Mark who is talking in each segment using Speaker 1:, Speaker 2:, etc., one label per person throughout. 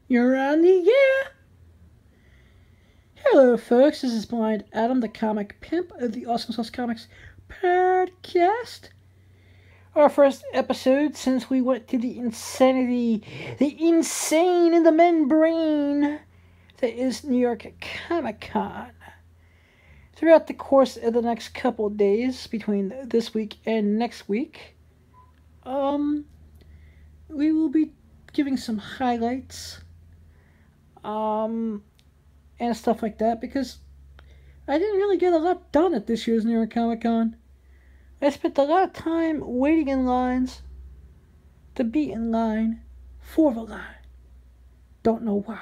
Speaker 1: You're on the air! Hello, folks. This is Blind Adam, the comic pimp of the Awesome Sauce Comics podcast. Our first episode since we went to the insanity, the insane in the membrane that is New York Comic Con. Throughout the course of the next couple of days, between this week and next week, we will be giving some highlights, and stuff like that, because I didn't really get a lot done at this year's New York Comic Con. I spent a lot of time waiting in lines to be in line for the line. Don't know why.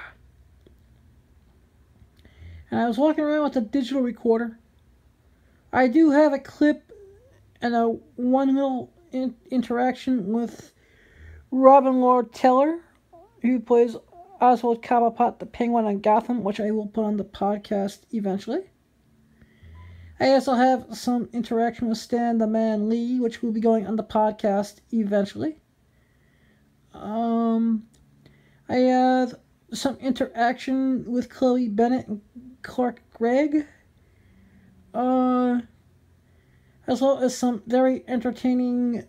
Speaker 1: And I was walking around with a digital recorder. I do have a clip and a one little interaction with Robin Lord Teller, who plays Oswald Cobblepot the Penguin on Gotham, which I will put on the podcast eventually. I also have some interaction with Stan the Man Lee, which will be going on the podcast eventually. I have some interaction with Chloe Bennett and Clark Gregg, as well as some very entertaining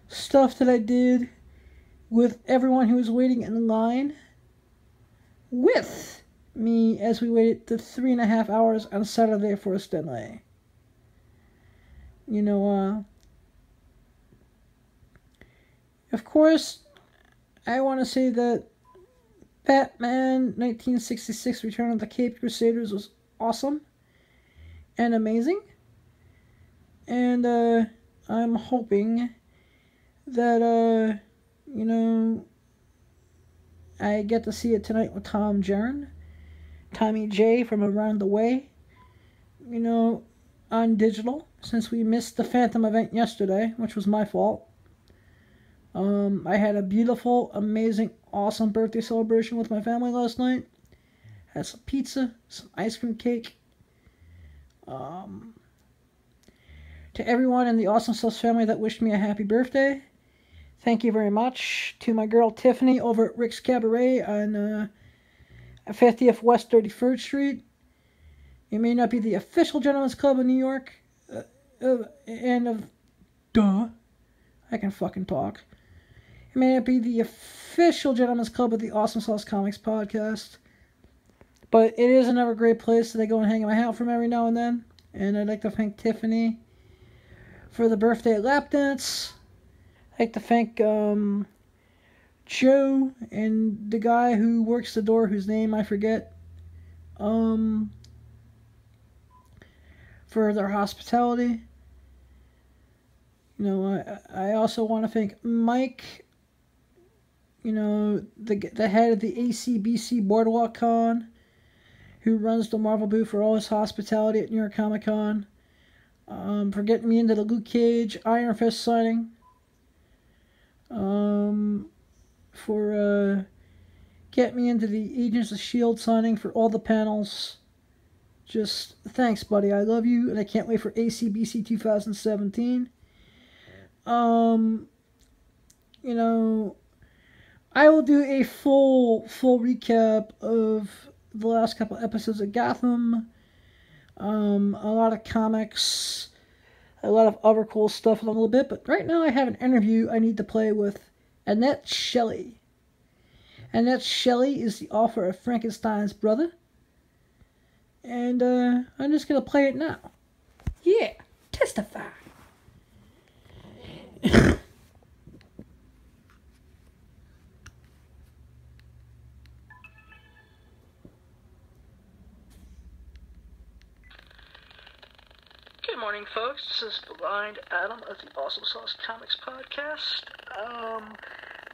Speaker 1: stuff that I did with everyone who was waiting in line with me as we waited the 3.5 hours on Saturday for a Stanley. Of course, I want to say that Batman 1966 Return of the Caped Crusaders was awesome and amazing. And I'm hoping that, I get to see it tonight with Tommy J from Around the Way, on digital, since we missed the Phantom event yesterday, which was my fault. I had a beautiful, amazing, awesome birthday celebration with my family last night. Had some pizza, some ice cream cake. To everyone in the Awesome Sauce family that wished me a happy birthday, thank you very much. To my girl Tiffany over at Rick's Cabaret on 50th West 33rd Street. It may not be the official Gentleman's Club of New York, I can fucking talk. It may not be the official Gentleman's Club of the Awesome Sauce Comics podcast, but it is another great place that I go and hang out from every now and then. And I'd like to thank Tiffany for the birthday lap dance. I'd like to thank Joe and the guy who works the door, whose name I forget, for their hospitality. I also want to thank Mike, the head of the ACBC Boardwalk Con, who runs the Marvel booth, for all his hospitality at New York Comic Con, for getting me into the Luke Cage Iron Fist signing, for getting me into the Agents of S.H.I.E.L.D. signing for all the panels. Just thanks, buddy. I love you, and I can't wait for ACBC 2017. I will do a full recap of the last couple episodes of Gotham, a lot of comics, a lot of other cool stuff in a little bit, but right now I have an interview I need to play with Shelley. Annette Shelley is the author of Frankenstein's Brother, and I'm just going to play it now. Yeah, testify. Good morning, folks. This is Blind Adam of the Awesome Sauce Comics podcast.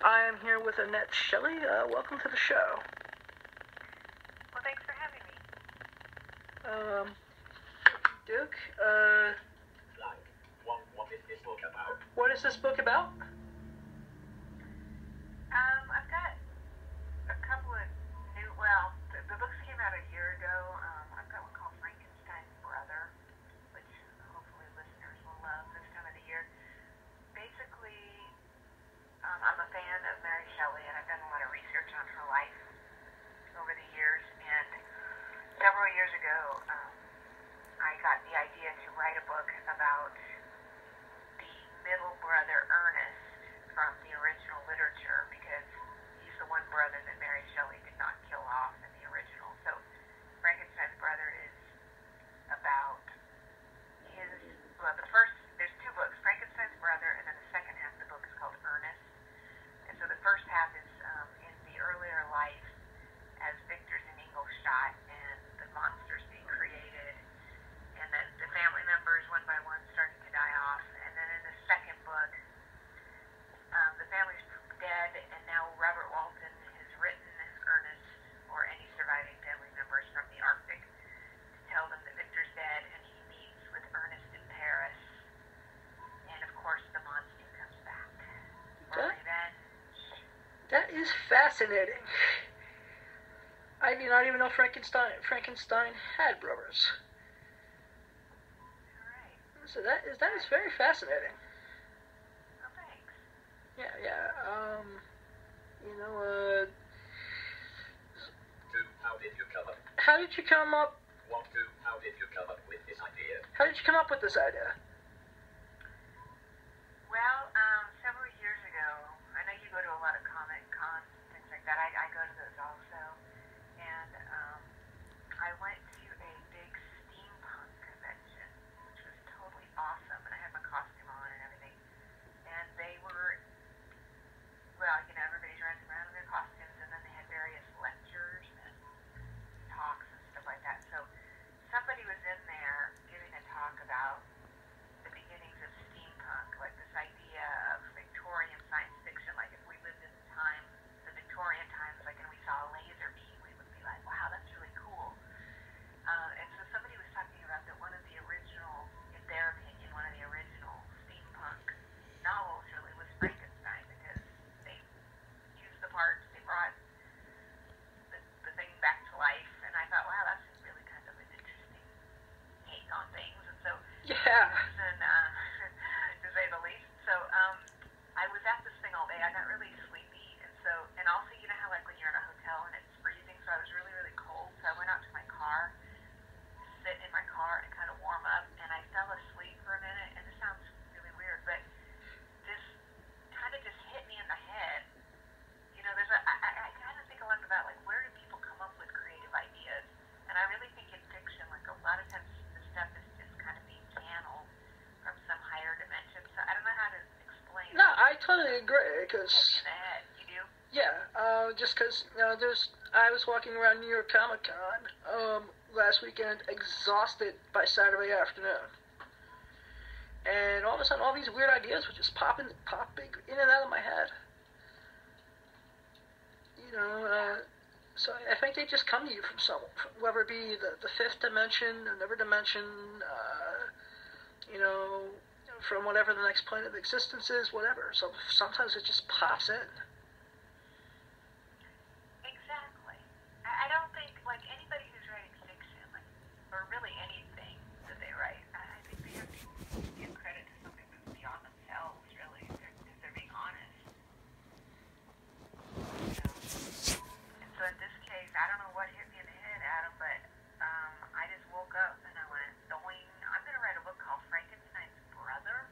Speaker 1: I am here with Annette Shelley. Welcome to the show.
Speaker 2: Well, thanks for having me.
Speaker 1: Duke,
Speaker 3: what is this book about?
Speaker 1: what is this book about?
Speaker 2: I've got a couple of new, well, the books came out a year ago. I've got one called Frankinstein's Brother, which hopefully listeners will love this time of the year. Basically, I'm a fan of Mary Shelley, and I've done a lot of
Speaker 1: is fascinating. I did not even know Frankenstein had brothers.
Speaker 2: Alright.
Speaker 1: So that is very fascinating.
Speaker 2: Oh, thanks.
Speaker 1: Yeah.
Speaker 3: How did you come up?
Speaker 1: How did you come up?
Speaker 3: How did you come up with this idea?
Speaker 1: How did you come up with this idea?
Speaker 2: Well, several years ago, I know you go to a lot of comic cons, things like that. I go to those also. And I went to a big steampunk convention, which was totally awesome. And I had my costume on and everything. And they were, well, everybody's running around in their costumes. And then they had various lectures and talks and stuff like that. So somebody was in there giving a talk about the beginnings of steampunk, like this idea of Victorian science fiction, like if we lived in the Victorian times, like and we saw a laser beam, we would be like, wow, that's really cool. And so somebody was talking about that one of the original, in their opinion, one of the original steampunk novels really was Frankenstein, because they used the parts, they brought the thing back to life, and I thought, wow, that's really kind of an interesting take on things. And so
Speaker 1: Yeah.
Speaker 2: and to say the least. So I was at this thing all day. I got really sleepy, and also how like when you're in a hotel and it's freezing, so I was really, really cold. So I went out to my car, sit in my car and kind of warm up, and I fell asleep for a minute. And this sounds really weird, but this kind of just hit me in the head. I kind of think a lot about like where do people come up with creative ideas, and I really think in fiction, like a lot of times the stuff is just kind of being channeled from some higher dimension. So I don't know how to explain.
Speaker 1: No, I totally agree, because
Speaker 2: in the head. You do?
Speaker 1: yeah, just because I was walking around New York Comic Con last weekend, exhausted by Saturday afternoon, and all of a sudden, all these weird ideas were just popping in and out of my head. So I think they just come to you from whether it be the fifth dimension, another dimension, from whatever the next plane of existence is, whatever. So sometimes it just pops in.
Speaker 2: Exactly. I don't think, like, anybody who's writing fiction, like, or really anything that they write, I think they have to give credit to something that's beyond themselves, really, if they're being honest. And so in this case, I don't know what hit me in the head, Adam, but I just woke up and I went, I'm going to write a book called Frankinstein's Brother.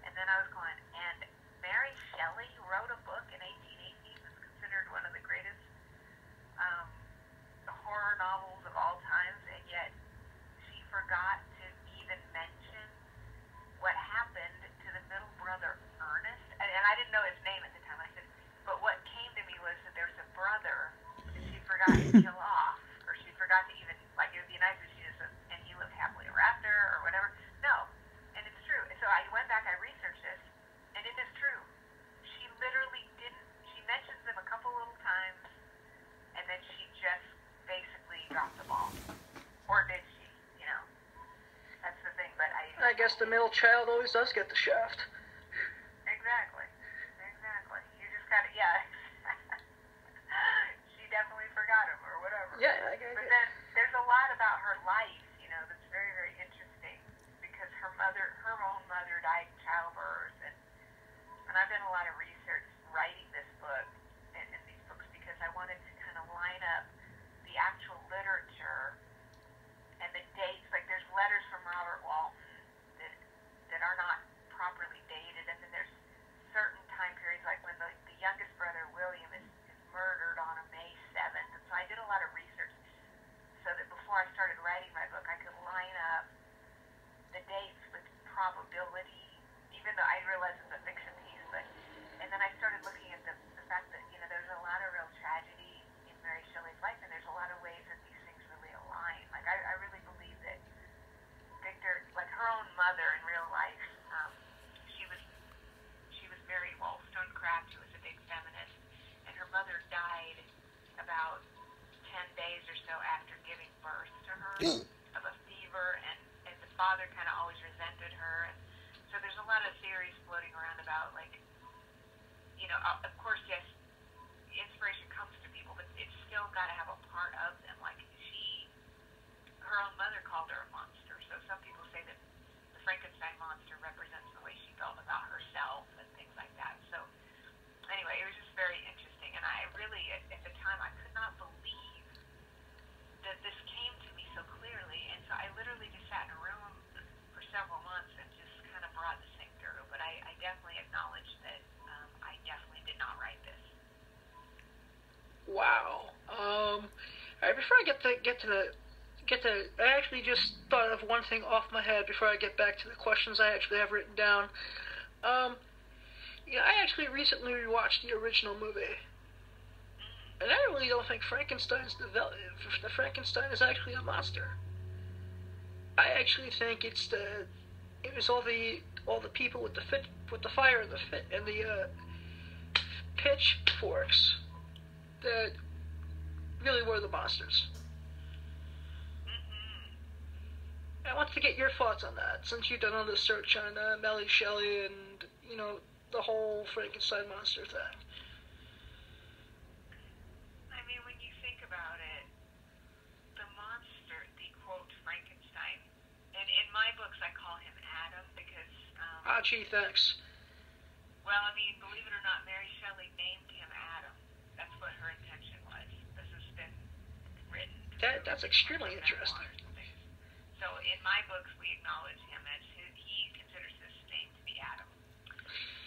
Speaker 2: And then I was going, and Mary Shelley wrote a book in 1818 that's considered one of the greatest horror novels of all times, and yet she forgot to even mention what happened to the middle brother, Ernest. And I didn't know his name at the time. I said, but what came to me was that there's a brother that she forgot to kill off, or she forgot to even, like, it would be nice if she just said, and he lived happily ever after, or whatever. No. And it's true. And so I went back, I researched this, and it is true. She literally didn't, she mentions him a couple little times, and then she just basically dropped the ball. Or did she, That's the thing, but
Speaker 1: I guess the middle child always does get the shaft.
Speaker 2: Exactly. You just gotta, yeah. She definitely forgot him, or whatever.
Speaker 1: Yeah,
Speaker 2: But then, there's a lot about her life, that's very, very interesting, because her own mother died in childbirth, and I've done a lot of research writing this book, and these books, because I wanted to kind of line up the actual literature and the dates. Like, there's letters from Robert Walton that are not properly dated, and then there's certain time periods, like when the youngest brother, William, is murdered on a May 7th, and so I did a lot of research so that before I started writing my book, I could line up the dates with probability, even though I realized it's a fiction piece, and then I started looking at the fact that, there's a lot of real tragedy in Mary Shelley's life, and there's a lot of ways that these things really align. Like, I really believe that Victor, like her own mother in real life, she was married Wollstonecraft, who was a big feminist, and her mother died about 10 days or so after giving birth to her of a fever, and the father kind of always resented her, and so there's a lot of theories floating around about, like, of course, yes, inspiration got to have a part of them. Like her own mother called her a monster. So some people say that the Frankenstein monster represents the way she felt about herself and things like that. So anyway, it was just very interesting. And I really, at the time, I could not believe that this came to me so clearly. And so I literally just sat in a room for several months and just kind of brought this thing through. But I definitely acknowledge that I definitely did not write this.
Speaker 1: Wow. All right, before I get to, I actually just thought of one thing off my head before I get back to the questions I actually have written down. I actually recently rewatched the original movie, and I really don't think the Frankenstein is actually a monster. I actually think it was all the people with the fire and the pitchforks that really were the monsters. I want to get your thoughts on that, since you've done all this search on Mary Shelley and, the whole Frankenstein monster thing.
Speaker 2: I mean, when you think about it, the monster, the quote Frankenstein, and in my books I call him Adam because...
Speaker 1: gee, thanks.
Speaker 2: Well, I mean, believe it or not, Mary Shelley named him Adam. That's what her intention was. This has been written.
Speaker 1: That's extremely interesting.
Speaker 2: So in my books, we acknowledge him as he considers this name to be Adam.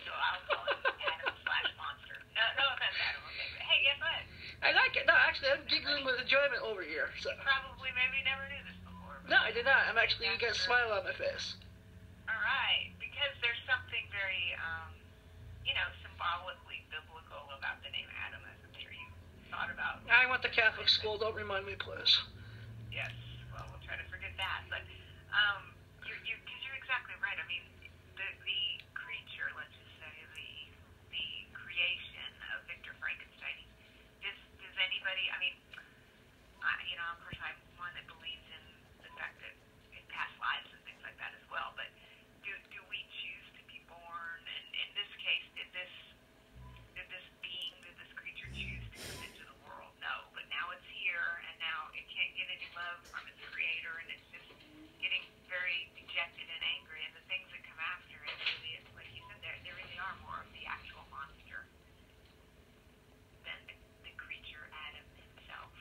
Speaker 2: So I'll call him Adam/monster. No offense, Adam. Okay, but hey, guess what?
Speaker 1: I like it. No, actually, I'm giggling with enjoyment over here. So.
Speaker 2: You probably maybe never knew this before.
Speaker 1: No, I did not. I'm actually got a smile on my face.
Speaker 2: All right, because there's something very, symbolically biblical about the name Adam, as I'm sure you thought about.
Speaker 1: I went to Catholic school. Don't remind me, please.
Speaker 2: Yes. Well, we'll try to forget that. But you're exactly right. I mean, the creature, let's just say, the creation of Victor Frankenstein. Does anybody? I mean, of course, I'm one that believes in the fact that in past lives and things like that as well. But do we choose to be born? And in this case, did this creature choose to come into the world? No. But now it's here, and now it can't get any love from its creator, and it's just getting very dejected and angry. And the things that come after it really, like you said, there really are more of the actual monster than the creature Adam himself,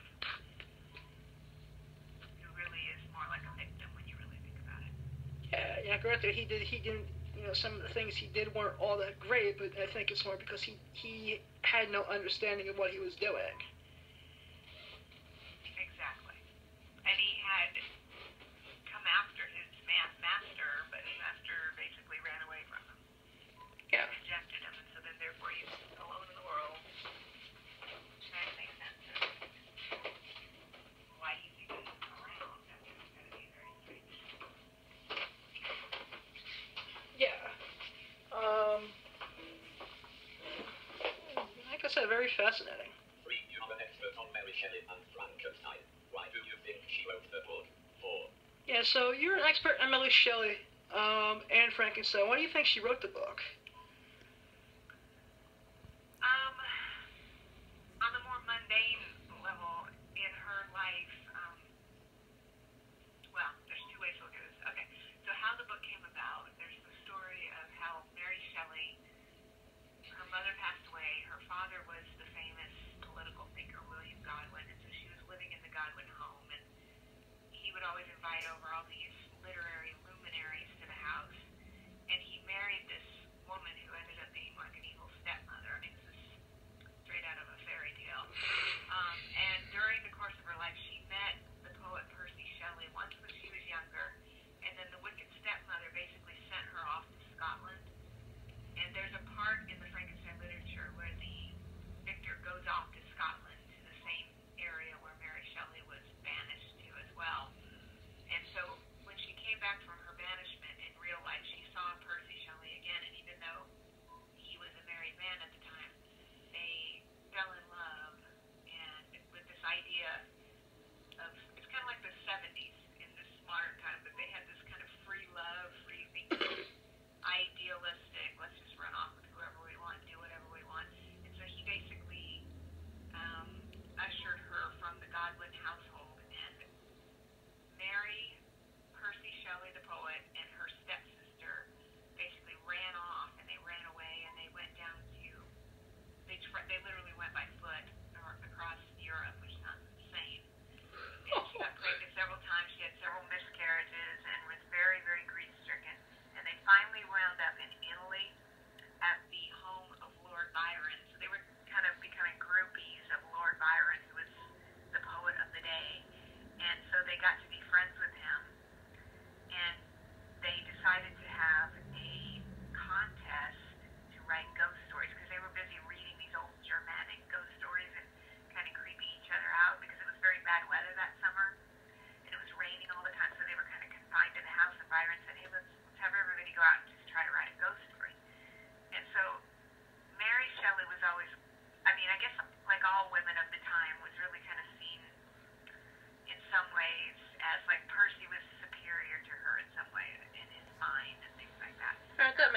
Speaker 2: who really is more like a victim when you really think about it.
Speaker 1: Yeah, granted, he didn't, some of the things he did weren't all that great, but I think it's more because he had no understanding of what he was doing.
Speaker 2: Exactly. And he had come after his master, but his master basically ran away from him.
Speaker 1: Yeah.
Speaker 2: Rejected him, and so then therefore he's alone in the world. Trying to make sense of why he's even around. That's going to be very strange.
Speaker 1: Yeah. Like I said, very fascinating.
Speaker 3: You are an expert on Mary Shelley and Frankenstein. Why do you think she wrote the book? 4.
Speaker 1: Yeah, so you're an expert on Mary Shelley and Frankenstein. Why do you think she wrote the book?
Speaker 2: On the more mundane level in her life, well, there's two ways to look at this. Okay, so how the book came about, there's the story of how Mary Shelley, her mother passed away, her father was the famous political thinker William Godwin, and so she was living in the Godwin home, and he would always invite over all these literary luminaries to the house, and he married this woman who ended up being like an evil stepmother. I mean, this is straight out of a fairy tale. And during the course of her life, she met the poet Percy Shelley once when she was younger, and then the wicked stepmother basically sent her off to Scotland. And there's a part in the Frankenstein literature where the Victor goes off to Scotland, to the same area where Mary Shelley was banished to as well.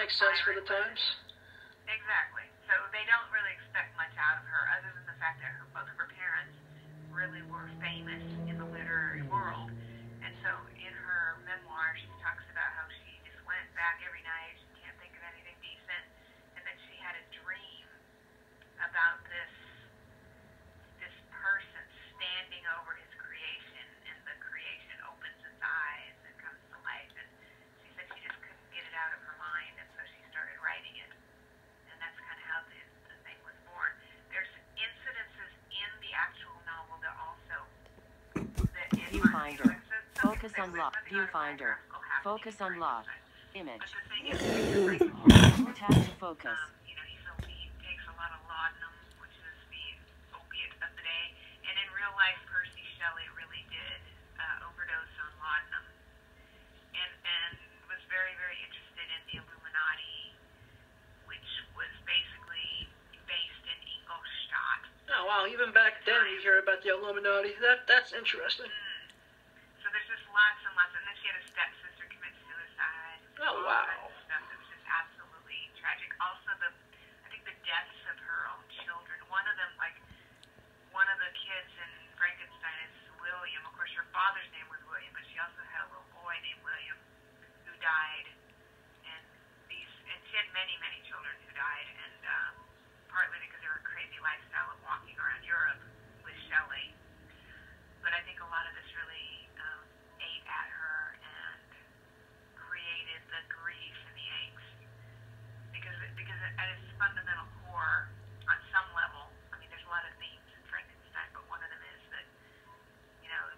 Speaker 1: makes sense for the times.
Speaker 2: Exactly. So they don't really expect much out of her, other than the fact that both of her parents really were famous in the literary world. And so in her memoir, she talks about how she just went back every night, she can't think of anything decent, and that she had a dream about this person standing over his creation, and the creation opens its eyes and comes to life. And she said she just couldn't get it out of her mind, and so she started writing it. And that's kind of how the thing was born. There's incidences in the actual novel that also
Speaker 4: Viewfinder. Focus on lock. Viewfinder. Focus on lock. Image. Tap to focus.
Speaker 2: He takes a lot of laudanum, which is the opiate of the day. And in real life, Percy Shelley really did overdose on laudanum, and was very, very interested in the Illuminati, which was basically based in Ingolstadt.
Speaker 1: Oh wow! Even back then, you hear about the Illuminati. That's interesting.
Speaker 2: So there's just lots and lots, and then she had a stepsister commit suicide.
Speaker 1: Oh wow!
Speaker 2: All kinds of stuff that was just absolutely tragic. Also, I think the deaths of her own children. One of them, one of the kids in Frankenstein is William. Of course, her father's name was William, but she also had a little boy named William who died, and she had many, many children who died, and partly because of her crazy lifestyle of walking around Europe with Shelley. But I think a lot of this really ate at her and created the grief and the angst, because at its fundamental core, on some level, I mean, there's a lot of themes in Frankenstein, but one of them is that,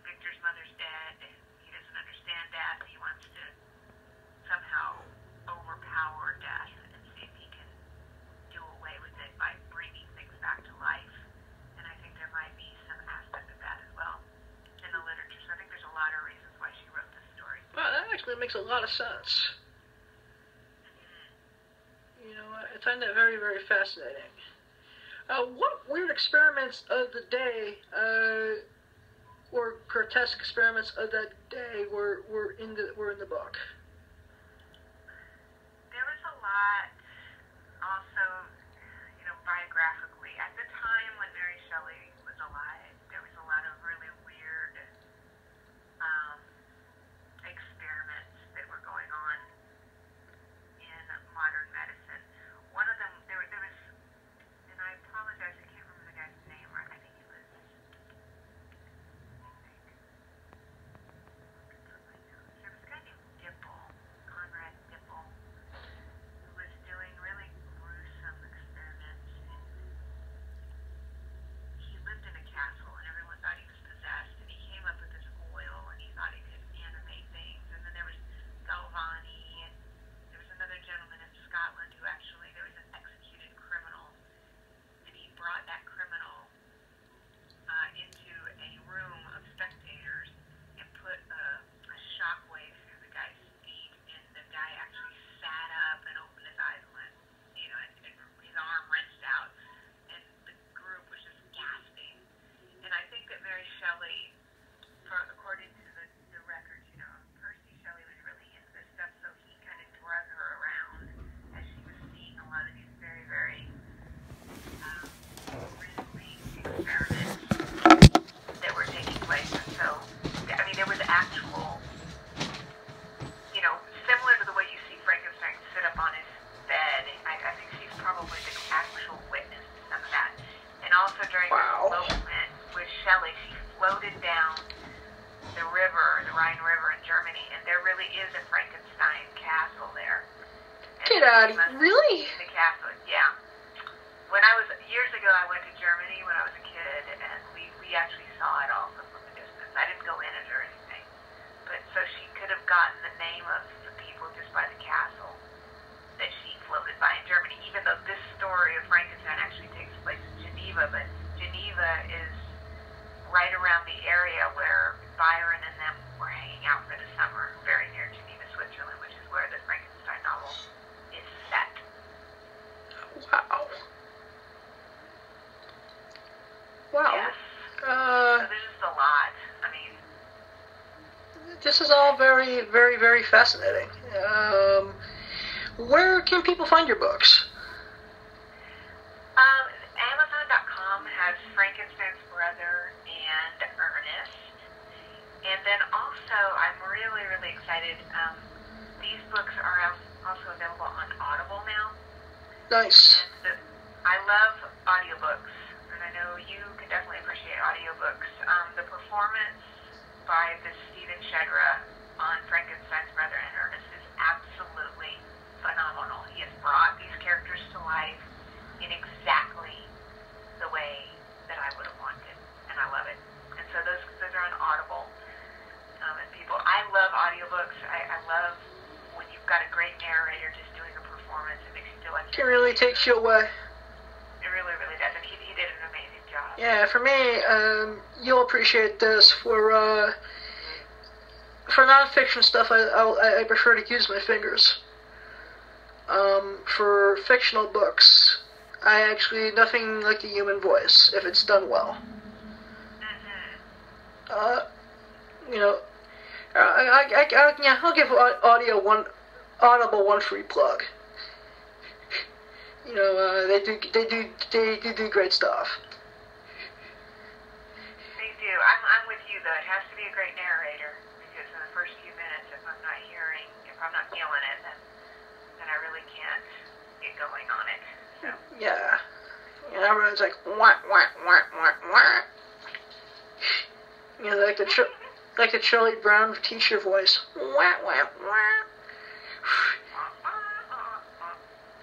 Speaker 2: Victor's mother's dead, he doesn't understand death, he wants to somehow overpower death and see if he can do away with it by bringing things back to life. And I think there might be some aspect of that as well in the literature. So I think there's a lot of reasons why she wrote this story.
Speaker 1: Wow, that actually makes a lot of sense. I find that very, very fascinating. What weird experiments of the day, or grotesque experiments of that day, were in the book?
Speaker 2: There was a lot, also, biographically. At the time when Mary Shelley was alive, there was a lot of really weird experiments that were going on in modern medicine. One of them, there was, and I apologize, I can't remember the guy's name, right? I think it was, there was a guy named Conrad Dipple, who was doing really gruesome experiments. He lived in a castle, and everyone thought he was possessed, and he came up with this oil, and he thought he could animate things. And then there was Galvani, and there was another gentleman in Scotland who actually, there was an executed criminal, and he brought that criminal into a room of spectators and put a shockwave through the guy's feet, and the guy actually sat up and opened his eyes and went, and his arm wrenched out, and the group was just gasping. And I think that Mary Shelley, according to the records, Percy Shelley was really into this stuff, so he kind of drug her around as she was seeing a lot of these very, very grisly experiments that were taking place. And so, I mean, there was actual, similar to the way you see Frankenstein sit up on his bed. I think she's probably the actual witness to some of that. And also during the elopement with Shelley, she floated down the Rhine River in Germany, and there really is a Frankenstein castle there.
Speaker 1: Get out of here. Really?
Speaker 2: The castle, yeah. Years ago, I went to Germany when I was a kid, and we actually saw it also from a distance. I didn't go in it or anything. But so she could have gotten the name of the people just by the castle that she floated by in Germany, even though this story of Frankenstein actually takes place in Geneva, but Geneva is right around the area where Byron and them were hanging out for the summer, very near Geneva, Switzerland, which is where the Frankenstein novel is set.
Speaker 1: Wow. Wow.
Speaker 2: Yes. So there's just a lot. I mean,
Speaker 1: this is all very, very, very fascinating. Where can people find your books?
Speaker 2: Amazon.com has Frankinsten's brother and Ernest. And then also, I'm really, really excited. These books are also available on Audible now.
Speaker 1: Nice.
Speaker 2: And I love audiobooks, and I know you can definitely appreciate audiobooks. The performance by the Stephen Shedra on Frankinstein's brother and Ernest is absolutely phenomenal. He has brought these characters to life in exactly the way that I would have wanted, and I love it. And so those are on Audible. And people, I love audiobooks. I love when you've got a great narrator just doing a performance. It makes you feel like
Speaker 1: It really takes you away.
Speaker 2: It really, really does, and he did an amazing job.
Speaker 1: Yeah, for me, you'll appreciate this. For nonfiction stuff, I prefer to use my fingers. For fictional books, nothing like the human voice, if it's done well. I'll give Audible one free plug. They do great stuff.
Speaker 2: They do. I'm with you though. It has to be a great narrator, because in the first few minutes, if I'm not feeling it, then I really can't get going on it. So.
Speaker 1: Yeah. Everyone's like wah wah wah wah wah. Like the Charlie Brown teacher voice. Wah wah wah.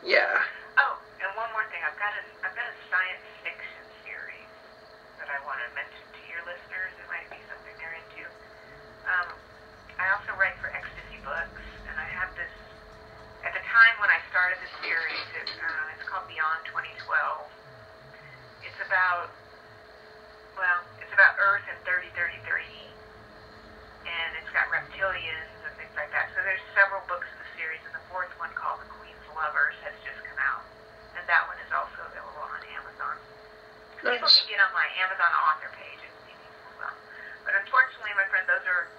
Speaker 1: Yeah.
Speaker 2: Oh, and one more thing. I've got a science fiction series that I want to mention to your listeners. It might be something they're into. I also write for Ecstasy Books, and I have this. At the time when I started the series, it's called Beyond 2012. It's about Earth in 3033, and it's got reptilians and things like that. So there's several books in the series, and the fourth one, called The Queen's Lovers, has just come out, and that one is also available on Amazon.
Speaker 1: Nice.
Speaker 2: People can get on my Amazon author page and see these as well. But unfortunately, my friend,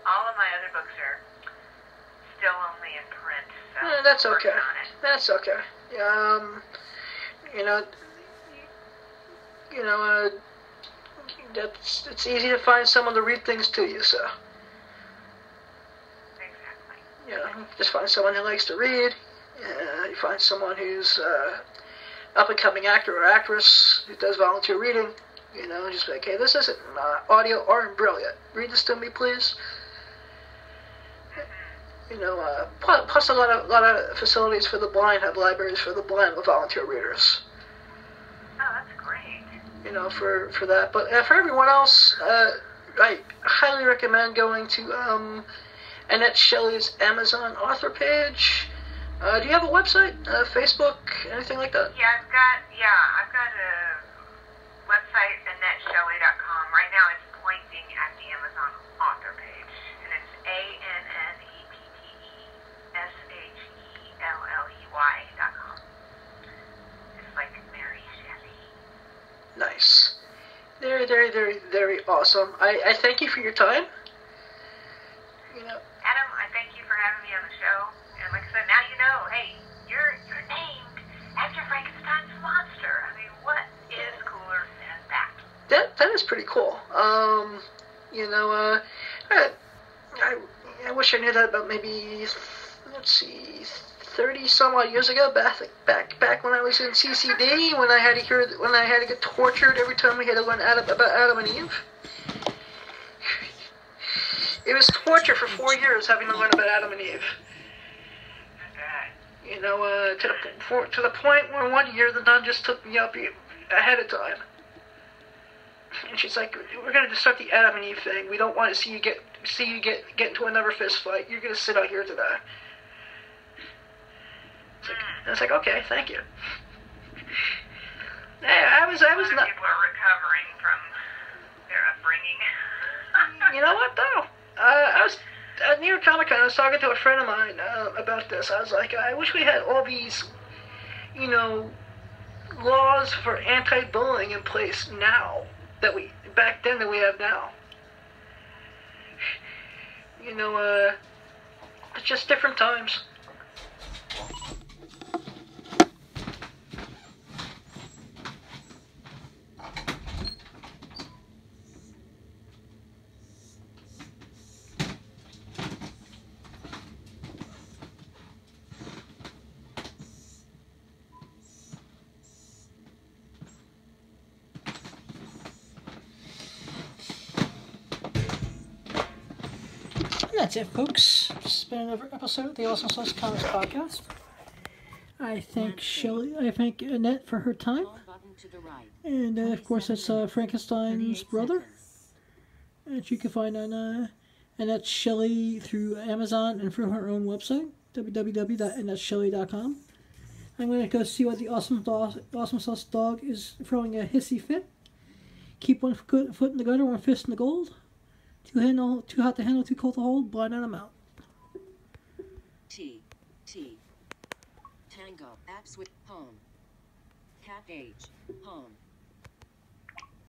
Speaker 2: all of my other books are still only in print. So
Speaker 1: That's okay.
Speaker 2: On it.
Speaker 1: That's okay. It's easy to find someone to read things to you, so.
Speaker 2: Exactly.
Speaker 1: Just find someone who likes to read. You find someone who's up-and-coming actor or actress who does volunteer reading. Just like, hey, this isn't audio or brilliant. Read this to me, please. Plus a lot of facilities for the blind have libraries for the blind with volunteer readers.
Speaker 2: Oh, that's great.
Speaker 1: For that. But for everyone else, I highly recommend going to Annette Shelley's Amazon author page. Do you have a website, Facebook, anything like that?
Speaker 2: Yeah, I've got a website, annet&adam.com. Right now, it's pointing at the Amazon author page, and it's ANNETTESHELLEY.com. It's like Mary Shelley.
Speaker 1: Nice. Very, very, very, very awesome. I thank you for your time.
Speaker 2: Adam, I thank you for having me on the show. And like I said, now you know, hey, you're named after Frankenstein's monster. I mean, what is cooler than that?
Speaker 1: That is pretty cool. I wish I knew that about maybe, 30 some odd years ago, back when I was in CCD, when I had to get tortured every time we had to learn about Adam and Eve. It was torture for 4 years having to learn about Adam and Eve. To the point where one year the nun just took me up ahead of time. And she's like, we're going to start the Adam and Eve thing. We don't want to see you get into another fist fight. You're going to sit out here today. It's like, okay, thank you. Yeah, I was not.
Speaker 2: People are recovering from their upbringing.
Speaker 1: You know what though? I was at New York Comic Con. I was talking to a friend of mine about this. I was like, I wish we had all these, laws for anti-bullying in place now that we have now. It's just different times. that's it, folks. This has been another episode of the Awesome Sauce Comics Podcast. I thank Shelley, I thank Annette for her time. And of course, that's Frankinsten's brother. And you can find on Annette Shelley through Amazon and through her own website, www.annetshelley.com. I'm going to go see what the Awesome Sauce dog is throwing a hissy fit. Keep one foot in the gutter, one fist in the gold. Too hot to handle, too cold to hold. Blind on them out.
Speaker 4: T. Tango. Apps with home. Cat age. Home.